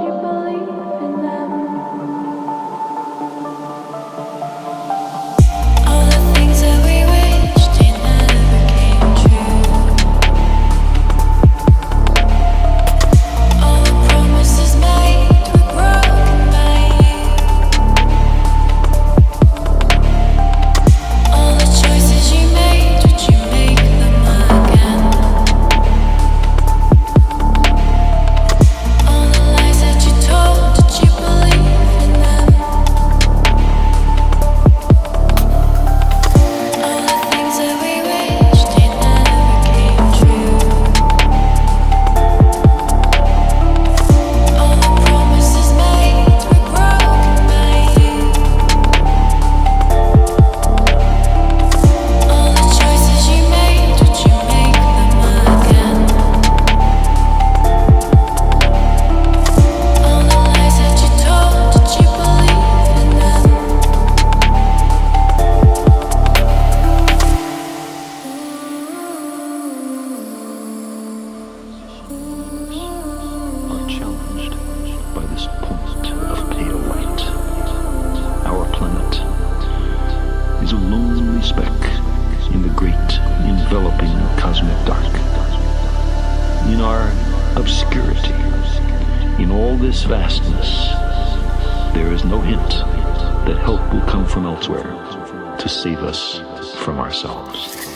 you believe in them? All the things that we wished they never came true. All the promises made were broken by you. All the choices you made, would you make them again? All the lies that you told, did you believe in them? All the things that we wished they never came true. All the promises made were broken by you. All the choices you made, would you make them again? All the lies that you told, did you believe in them? Are challenged by this point of pale light. Our planet is a lonely speck in the great enveloping cosmic dark. In our obscurity, in all this vastness, there is no hint that help will come from elsewhere to save us from ourselves.